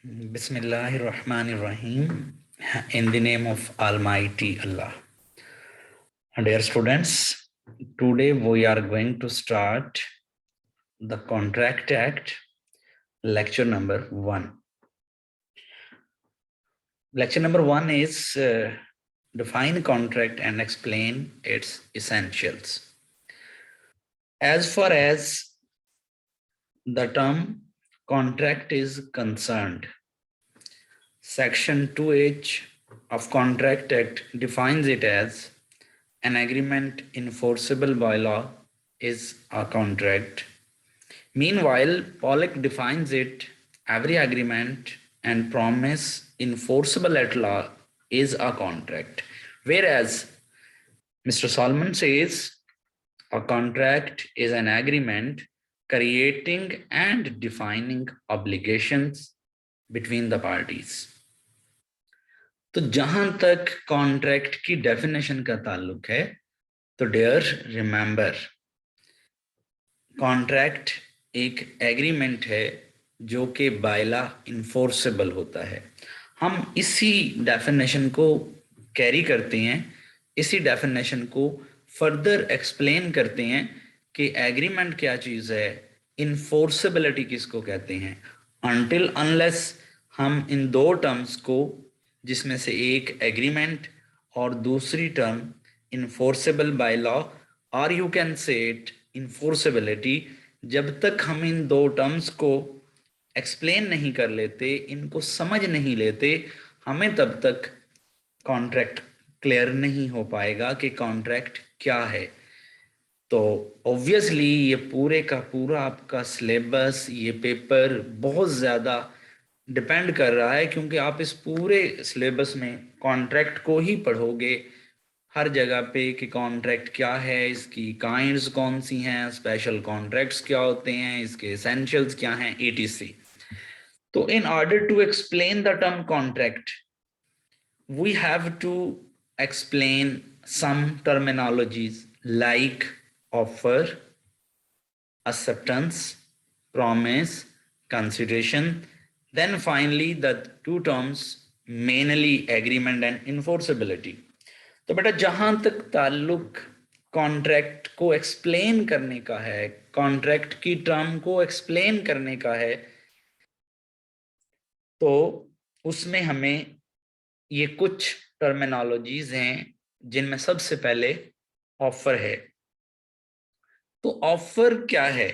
Bismillahirrahmanirrahim. In the name of Almighty Allah. Dear students, today we are going to start the Contract Act, lecture number 1. Lecture number 1 is define contract and explain its essentials. As far as the term contract is concerned, Section 2H of Contract Act defines it as an agreement enforceable by law is a contract. Meanwhile, Pollock defines it, every agreement and promise enforceable at law is a contract. Whereas Mr. Solomon says a contract is an agreement creating and defining obligations between the parties. तो जहां तक contract की definition का ताल्लुक है, तो dear remember, contract एक agreement है जो कि बायला इन्फोर्सेबल होता है. हम इसी डेफिनेशन को कैरी करते हैं, इसी डेफिनेशन को फर्दर एक्सप्लेन करते हैं कि एग्रीमेंट क्या चीज है, इन्फोर्सेबिलिटी किसको कहते हैं. अनटिल अनलेस हम इन दो टर्म्स को, जिसमें से एक एग्रीमेंट और दूसरी टर्म इन्फोर्सेबल बाय लॉ, और यू कैन से इट इन्फोर्सेबिलिटी, जब तक हम इन दो टर्म्स को एक्सप्लेन नहीं कर लेते, इनको समझ नहीं लेते, हमें तब तक कॉन्ट्रैक्ट क्लियर नहीं हो पाएगा कि कॉन्ट्रैक्ट क्या है. तो ऑब्वियसली ये पूरे का पूरा आपका सिलेबस, ये पेपर बहुत ज़्यादा डिपेंड कर रहा है, क्योंकि आप इस पूरे सिलेबस में कॉन्ट्रैक्ट को ही पढ़ोगे हर जगह पे कि कॉन्ट्रैक्ट क्या है, इसकी काइंड्स कौन सी हैं, स्पेशल कॉन्ट्रैक्ट्स क्या होते हैं, इसके एसेंशियल्स क्या हैं, etc. तो in order to explain the term contract, we have to explain some terminologies like offer, acceptance, promise, consideration. Then finally the two terms mainly agreement and enforceability. तो बेटा जहां तक ताल्लुक कॉन्ट्रैक्ट को एक्सप्लेन करने का है, कॉन्ट्रैक्ट की टर्म को एक्सप्लेन करने का है, तो उसमें हमें ये कुछ टर्मिनोलॉजीज हैं, जिनमें सबसे पहले ऑफर है. तो ऑफर क्या है?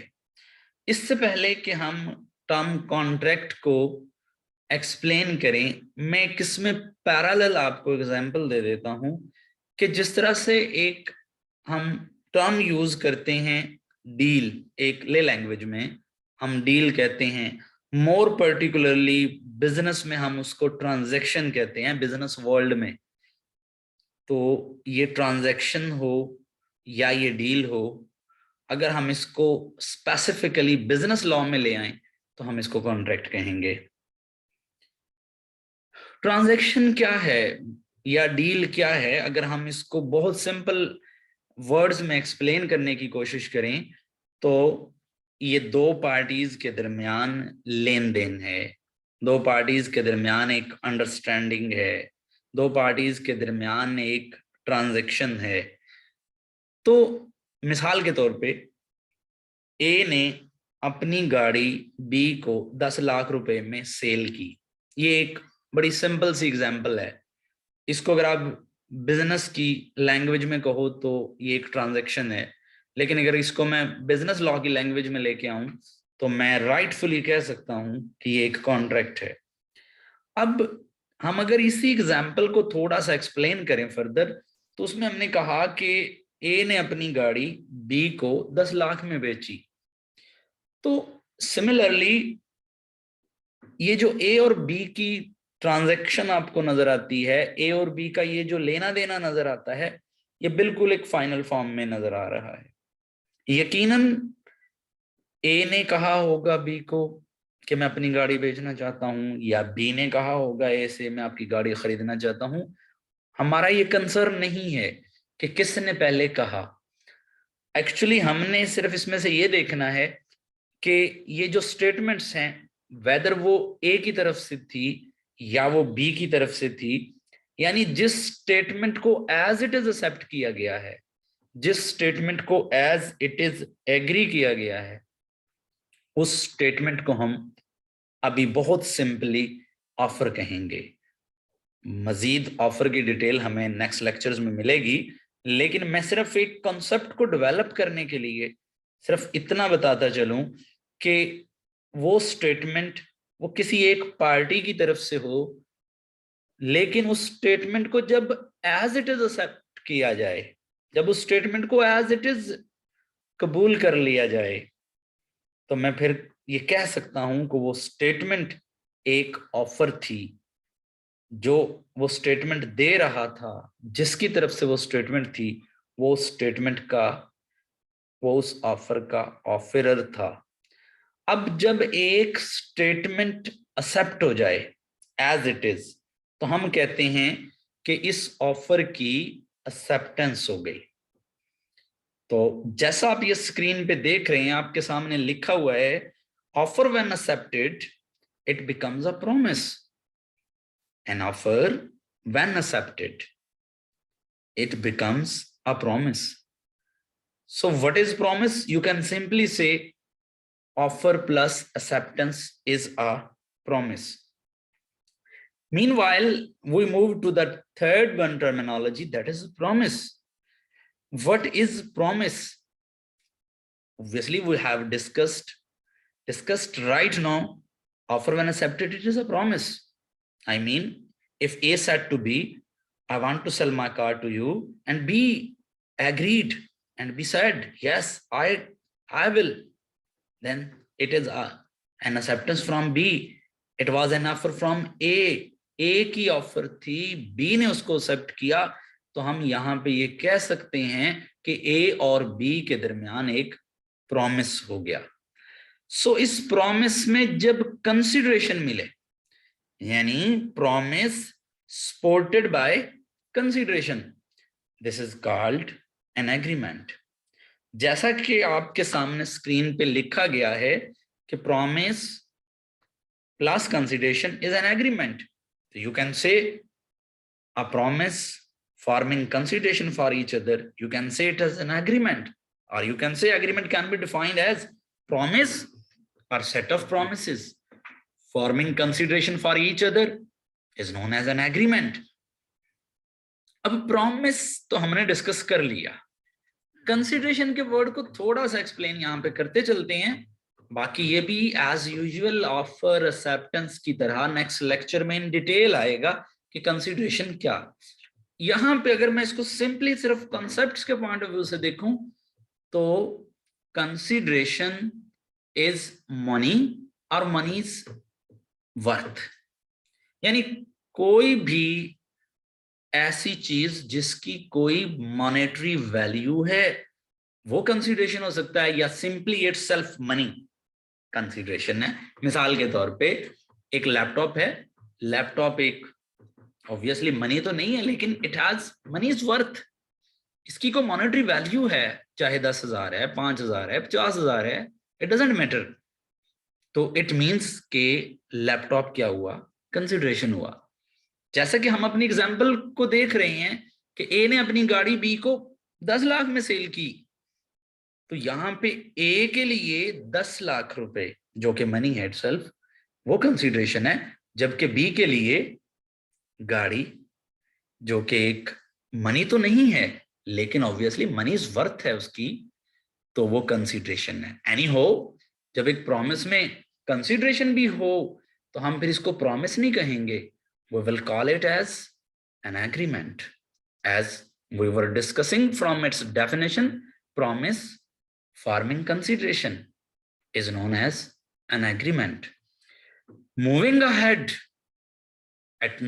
इससे पहले कि हम टर्म कॉन्ट्रैक्ट को एक्सप्लेन करें, मैं किसमें पैरेलल आपको एग्जांपल दे देता हूं कि जिस तरह से एक हम टर्म यूज करते हैं डील, एक ले लैंग्वेज में हम डील कहते हैं, मोर पर्टिकुलरली बिजनेस में हम उसको ट्रांजैक्शन कहते हैं, बिजनेस वर्ल्ड में. तो ये ट्रांजैक्शन हो या ये डील हो, अगर हम इसको स्पेसिफिकली बिजनेस लॉ में ले आए तो हम इसको कॉन्ट्रैक्ट कहेंगे. ट्रांजैक्शन क्या है या डील क्या है, अगर हम इसको बहुत सिंपल वर्ड्स में एक्सप्लेन करने की कोशिश करें, तो ये दो पार्टीज के दरमियान लेन देन है, दो पार्टीज के दरमियान एक अंडरस्टैंडिंग है, दो पार्टीज के दरमियान एक ट्रांजैक्शन है. तो मिसाल के तौर पे ए ने अपनी गाड़ी बी को 10 लाख रुपए में सेल की. ये एक बड़ी सिंपल सी एग्जांपल है. इसको अगर आप बिजनेस की लैंग्वेज में कहो तो ये एक ट्रांजैक्शन है, लेकिन अगर इसको मैं बिजनेस लॉ की लैंग्वेज में लेके आऊं तो मैं राइटफुली कह सकता हूं कि ये एक कॉन्ट्रैक्ट है. अब हम अगर इसी एग्जांपल को थोड़ा सा एक्सप्लेन करें फर्दर, तो उसमें हमने कहा कि ए ने अपनी गाड़ी बी को 10 लाख में बेची. तो सिमिलरली ये जो ए और बी की ट्रांजैक्शन आपको नजर आती है, ए और बी का ये जो लेना देना नजर आता है, ये बिल्कुल एक फाइनल फॉर्म में नजर आ रहा है. यकीनन ए ने कहा होगा बी को कि मैं अपनी गाड़ी बेचना चाहता हूं, या बी ने कहा होगा ए से मैं आपकी गाड़ी खरीदना चाहता हूं. हमारा ये कंसर्न नहीं है कि किसने पहले कहा. एक्चुअली हमने सिर्फ इसमें से ये देखना है कि ये जो स्टेटमेंट्स हैं वेदर वो ए की तरफ से थी या वो बी की तरफ से थी, यानी जिस स्टेटमेंट को एज इट इज एक्सेप्ट किया गया है, जिस स्टेटमेंट को एज इट इज एग्री किया गया है, उस स्टेटमेंट को हम अभी बहुत सिंपली ऑफर कहेंगे। मजीद ऑफर की डिटेल हमें नेक्स्ट लेक्चर्स में मिलेगी, लेकिन मैं सिर्फ एक कॉन्सेप्ट को डेवलप करने के लिए सिर्फ इतना बताता चलूं कि वो स्टेटमेंट वो किसी एक पार्टी की तरफ से हो, लेकिन उस स्टेटमेंट को जब एज इट इज एक्सेप्ट किया जाए, जब उस स्टेटमेंट को एज इट इज कबूल कर लिया जाए, तो मैं फिर ये कह सकता हूं कि वो स्टेटमेंट एक ऑफर थी। जो वो स्टेटमेंट दे रहा था, जिसकी तरफ से वो स्टेटमेंट थी, वो स्टेटमेंट का, वो उस ऑफर का ऑफरर था। अब जब एक स्टेटमेंट एक्सेप्ट हो जाए एज इट इज, तो हम कहते हैं कि इस ऑफर की एक्सेप्टेंस हो गई। तो जैसा आप ये स्क्रीन पे देख रहे हैं, आपके सामने लिखा हुआ है, offer when accepted it becomes a promise. An offer, when accepted, it becomes a promise. So what is promise? You can simply say offer plus acceptance is a promise. Meanwhile, we move to the third one terminology, that is promise. What is promise? Obviously, we have discussed right now, offer when accepted, it is a promise. I mean, if A said to B, I want to sell my car to you, and B agreed, and B said, yes, I will, then it is an acceptance from B. It was an offer from A. A की offer थी, B ने उसको accept किया, तो हम यहाँ पे ये कह सकते हैं कि A और B के दरमियान एक प्रॉमिस हो गया। सो इस प्रॉमिस में जब कंसिडरेशन मिले, यानी promise supported by consideration, this is called an agreement. जैसा कि आपके सामने स्क्रीन पे लिखा गया है कि promise plus consideration is an agreement, तो you can say a promise forming consideration for each other, you can say it as an agreement, or you can say agreement can be defined as promise or set of promises forming consideration for each other is known as an agreement. अब promise तो हमने discuss कर लिया, consideration के word को थोड़ा सा explain यहां पे करते चलते हैं, बाकी ये भी एज यूजुअल ऑफर एक्सेप्टेंस की तरह नेक्स्ट लेक्चर में इन डिटेल आएगा कि कंसिडरेशन क्या। यहां पे अगर मैं इसको सिंपली सिर्फ कॉन्सेप्ट्स के पॉइंट ऑफ व्यू से देखूं, तो कंसिडरेशन इज मनी और मनी इज वर्थ, यानी कोई भी ऐसी चीज जिसकी कोई मॉनेटरी वैल्यू है, वो कंसिडरेशन हो सकता है, या सिंपली इटसेल्फ मनी कंसिडरेशन है। मिसाल के तौर पे एक लैपटॉप है, लैपटॉप एक ऑब्वियसली मनी तो नहीं है, लेकिन it has money is worth, इसकी कोई मॉनेटरी वैल्यू है, चाहे 10,000 है, 5,000 है, 50,000 है, इट डजंट मैटर। तो इट मीन्स के लैपटॉप क्या हुआ, कंसिडरेशन हुआ। जैसा कि हम अपनी एग्जाम्पल को देख रहे हैं कि ए ने अपनी गाड़ी बी को 10 लाख में सेल की, तो यहां पे ए के लिए 10 लाख रुपए जो कि मनी है इटसेल्फ, वो कंसिडरेशन है, जबकि बी के लिए गाड़ी जो कि एक मनी तो नहीं है, लेकिन ऑब्वियसली मनी इज वर्थ है उसकी, तो वो कंसिडरेशन है। एनी हो, जब एक प्रॉमिस में कंसिडरेशन भी हो, तो हम फिर इसको प्रॉमिस नहीं कहेंगे, we will call it as an agreement. As we were discussing from its definition, promise forming consideration is known as an agreement. Moving ahead at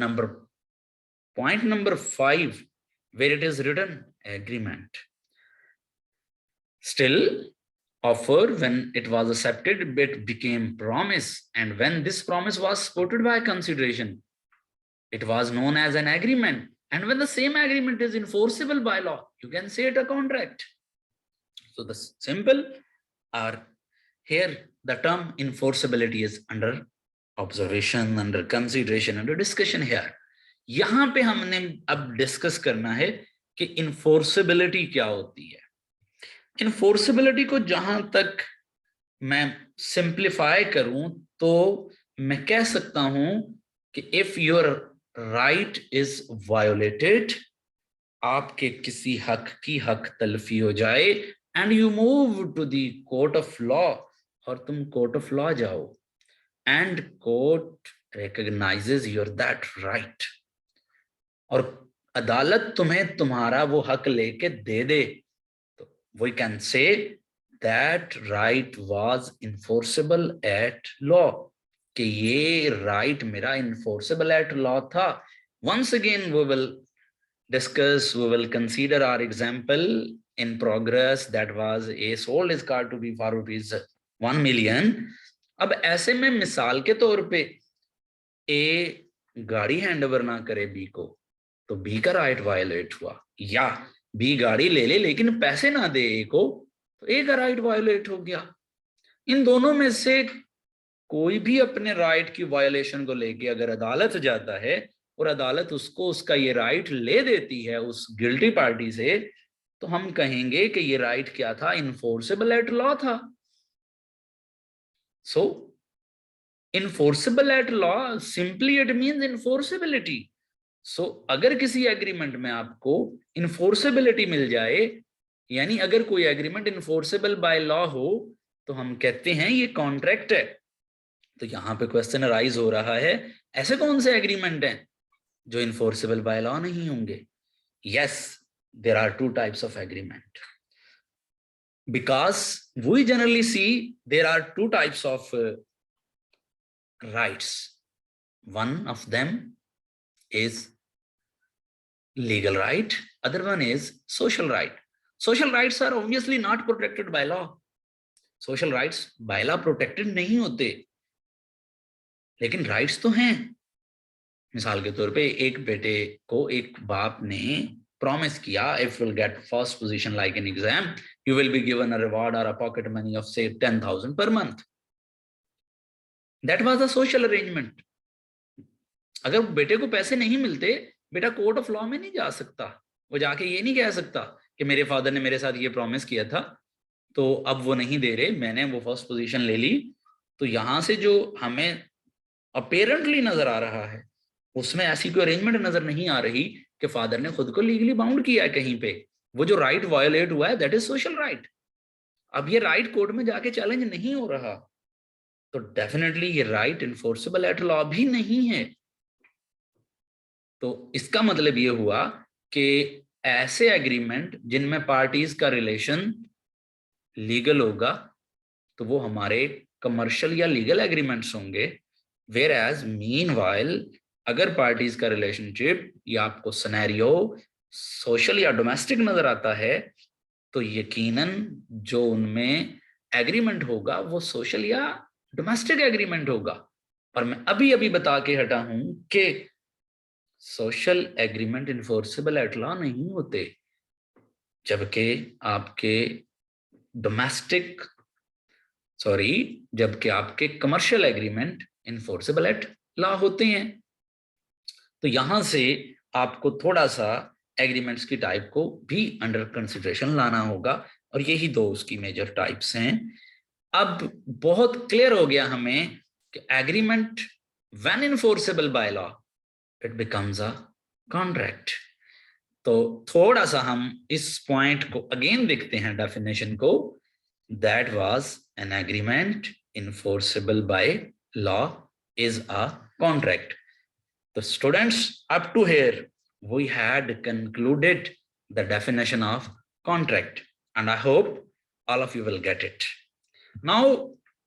point number 5, where it is written agreement. Still, offer when it was accepted, it became promise, and when this promise was supported by consideration, it was known as an agreement. And when the same agreement is enforceable by law, you can say it a contract. So the simple, or here the term enforceability is under observation, under consideration, under discussion here. यहां पे हमने अब discuss करना है कि इन्फोर्सेबिलिटी क्या होती है। इन्फोर्सेबिलिटी को जहां तक मैं सिंप्लीफाई करूं तो मैं कह सकता हूं कि if your right is violated, आपके किसी हक की हक तलफी हो जाए, and you move to the court of law, और तुम कोर्ट ऑफ लॉ जाओ, and court recognises your that right, और अदालत तुम्हें तुम्हारा वो हक लेके दे दे, तो we can say that right was enforceable at law, कि ये राइट मेरा इन्फोर्सेबल एट लॉ था। Once again we will discuss, we will consider our example in progress, that was A sold his car to B for rupees 1 million। अब ऐसे में मिसाल के तौर पे ए गाड़ी हैंड ओवर ना करे बी को, तो बी का राइट वायोलेट हुआ, या बी गाड़ी ले ले लेकिन पैसे ना दे ए को, तो ए का राइट वायोलेट हो गया। इन दोनों में से कोई भी अपने राइट की वायोलेशन को लेके अगर अदालत जाता है और अदालत उसको उसका ये राइट ले देती है उस गिल्टी पार्टी से, तो हम कहेंगे कि ये राइट क्या था, इन्फोर्सेबल एट लॉ था। So enforceable at law simply it means enforceability. So अगर किसी एग्रीमेंट में आपको इन्फोर्सेबिलिटी मिल जाए, यानी अगर कोई एग्रीमेंट इन्फोर्सेबल बाय लॉ हो, तो हम कहते हैं ये कॉन्ट्रैक्ट है। तो यहां पे क्वेश्चन राइज हो रहा है, ऐसे कौन से एग्रीमेंट हैं जो इन्फोर्सेबल बाय लॉ नहीं होंगे? Yes, there are two types of agreement, because we generally see there are two types of rights. One of them is legal right, other one is social right. Social rights are obviously not protected by law. Social rights by law protected नहीं होते, लेकिन rights तो हैं। मिसाल के तौर पे एक बेटे को एक बाप ने प्रॉमिस किया, if you'll get first position like an exam, you will be given a reward or a pocket money of say 10,000 per month. That was a social arrangement. अगर बेटे को पैसे नहीं मिलते, बेटा कोर्ट ऑफ लॉ में नहीं जा सकता, वो जाके ये नहीं कह सकता कि मेरे फादर ने मेरे साथ ये प्रॉमिस किया था तो अब वो नहीं दे रहे, मैंने वो फर्स्ट पोजीशन ले ली। तो यहां से जो हमें अपेरेंटली नजर आ रहा है उसमें ऐसी कोई अरेंजमेंट नजर नहीं आ रही कि फादर ने खुद को लीगली बाउंड किया है कहीं पे। वो जो राइट वायोलेट हुआ है दैट इज सोशल राइट। अब ये राइट कोर्ट में जाके चैलेंज नहीं हो रहा, तो डेफिनेटली ये राइट इन्फोर्सेबल एट लॉ भी नहीं है। तो इसका मतलब ये हुआ कि ऐसे एग्रीमेंट जिनमें पार्टीज का रिलेशन लीगल होगा तो वो हमारे कमर्शियल या लीगल एग्रीमेंट्स होंगे। वेयर एज मीनवाइल अगर पार्टीज का रिलेशनशिप या आपको सिनेरियो सोशल या डोमेस्टिक नजर आता है, तो यकीनन जो उनमें एग्रीमेंट होगा वो सोशल या डोमेस्टिक एग्रीमेंट होगा। और मैं अभी अभी बता के हटा हूं कि social agreement enforceable at law नहीं होते, जबकि आपके डोमेस्टिक जबकि आपके commercial agreement enforceable at law होते हैं। तो यहां से आपको थोड़ा सा एग्रीमेंट्स की टाइप को भी अंडर कंसिडरेशन लाना होगा, और यही दो उसकी मेजर टाइप्स हैं। अब बहुत क्लियर हो गया हमें कि agreement when enforceable by law it becomes a contract. तो थोड़ा सा हम इस पॉइंट को अगेन देखते हैं डेफिनेशन को। That was an agreement enforceable by law is a contract. तो students, up to here we had concluded the definition of contract, and I hope all of you will get it. Now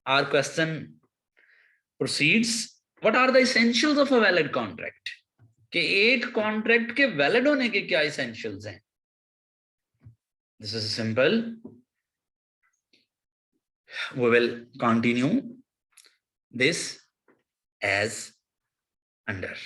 our question proceeds, what are the essentials of a valid contract? कि एक contract के valid होने के क्या essentials हैं? This is simple. We will continue this as under.